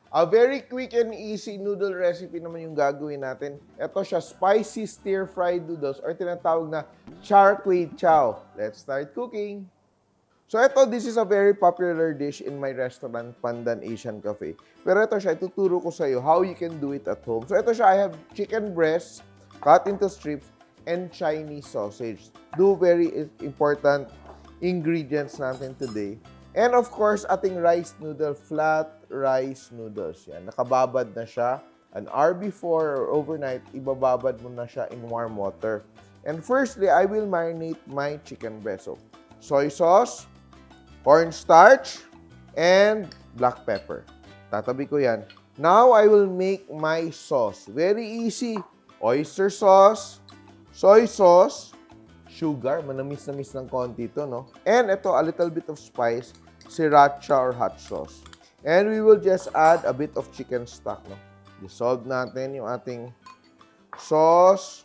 A very quick and easy noodle recipe naman yung gagawin natin. Ito siya, spicy stir-fried noodles or tinatawag na Char Kway Teow. Let's start cooking. So ito, this is a very popular dish in my restaurant, Pandan Asian Cafe. Pero ito siya, ituturo ko sa iyo how you can do it at home. So ito siya, I have chicken breast, cut into strips, and Chinese sausage. Two very important ingredients natin today. And of course, ating rice noodle, flat rice noodles. Yan, nakababad na siya. An hour before or overnight, ibababad mo na siya in warm water. And firstly, I will marinate my chicken breast. So, soy sauce, cornstarch, and black pepper. Tatabi ko yan. Now, I will make my sauce. Very easy. Oyster sauce, soy sauce, sugar. Manamis-namis ng konti ito, no? And ito, a little bit of spice, sriracha or hot sauce. And we will just add a bit of chicken stock, no? Dissolve natin yung ating sauce.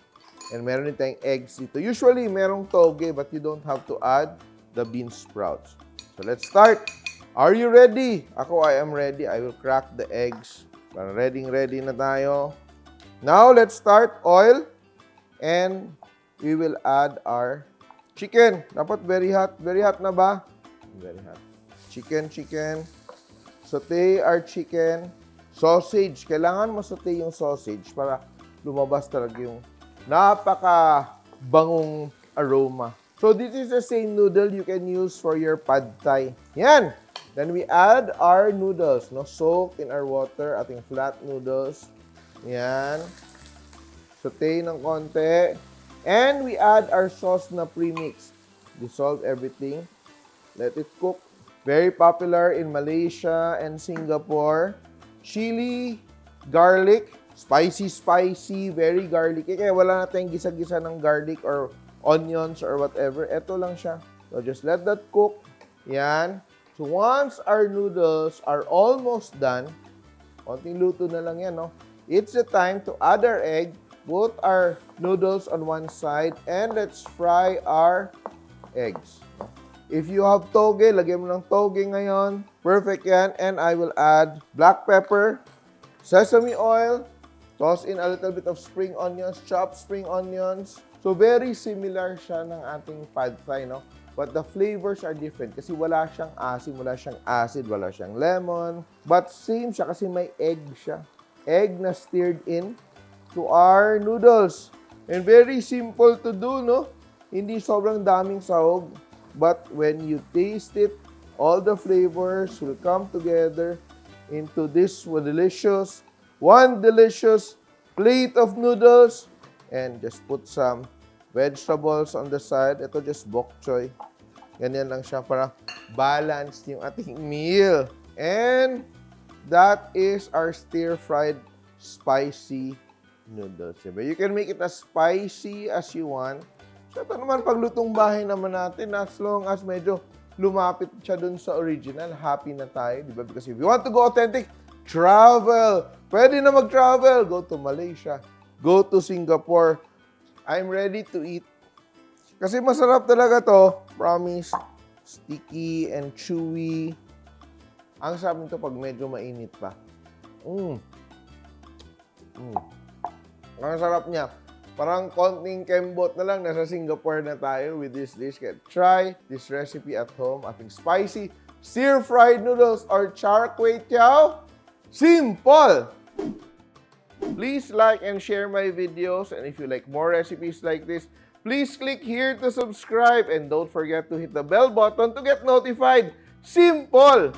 And meron din tayong eggs dito. Usually, merong toge, but you don't have to add the bean sprouts. So, let's start. Are you ready? Ako, I am ready. I will crack the eggs. Para ready na tayo. Now, let's start oil. And we will add our chicken. Dapat very hot. Very hot na ba? Very hot. Chicken. Saute our chicken. Sausage. Kailangan masaute yung sausage para lumabas talaga yung napaka-bangong aroma. So, this is the same noodle you can use for your pad thai. Yan! Then, we add our noodles, no? Soaked in our water, ating flat noodles. Yan. Saute ng konti. And we add our sauce na premix. Dissolve everything. Let it cook. Very popular in Malaysia and Singapore. Chili, garlic, spicy, very garlicky. Kaya wala natin gisa-gisa ng garlic or onions or whatever. Ito lang siya. So, just let that cook. Yan. So, once our noodles are almost done, konting luto na lang yan, no? It's the time to add our egg, put our noodles on one side, and let's fry our eggs. If you have toge, lagyan mo ng toge ngayon. Perfect yan. And I will add black pepper, sesame oil, toss in a little bit of spring onions, chopped spring onions. So, very similar siya ng ating pad thai, no? But the flavors are different kasi wala siyang asim, wala siyang acid, wala siyang lemon. But same siya kasi may egg siya. Egg na stirred in to our noodles. And very simple to do, no? Hindi sobrang daming sahog. But when you taste it, all the flavors will come together into this one delicious plate of noodles. And just put some vegetables on the side. Ito just bok choy. Ganyan lang siya para balanced yung ating meal. And that is our stir-fried spicy noodles. Diba? You can make it as spicy as you want. So ito naman, paglutong bahay naman natin, as long as medyo lumapit siya dun sa original, happy na tayo. Diba? Because if you want to go authentic, travel. Pwede na mag-travel. Go to Malaysia. Go to Singapore. I'm ready to eat. Kasi masarap talaga to. Promise. Sticky and chewy. Ang sarap nito pag medyo mainit pa. Ang sarap niya. Parang konting kembot na lang. Nasa Singapore na tayo with this dish. Kaya try this recipe at home. Ating spicy stir-fried noodles or Char Kway Teow. Simple! Please like and share my videos, and if you like more recipes like this, please click here to subscribe and don't forget to hit the bell button to get notified. Simple!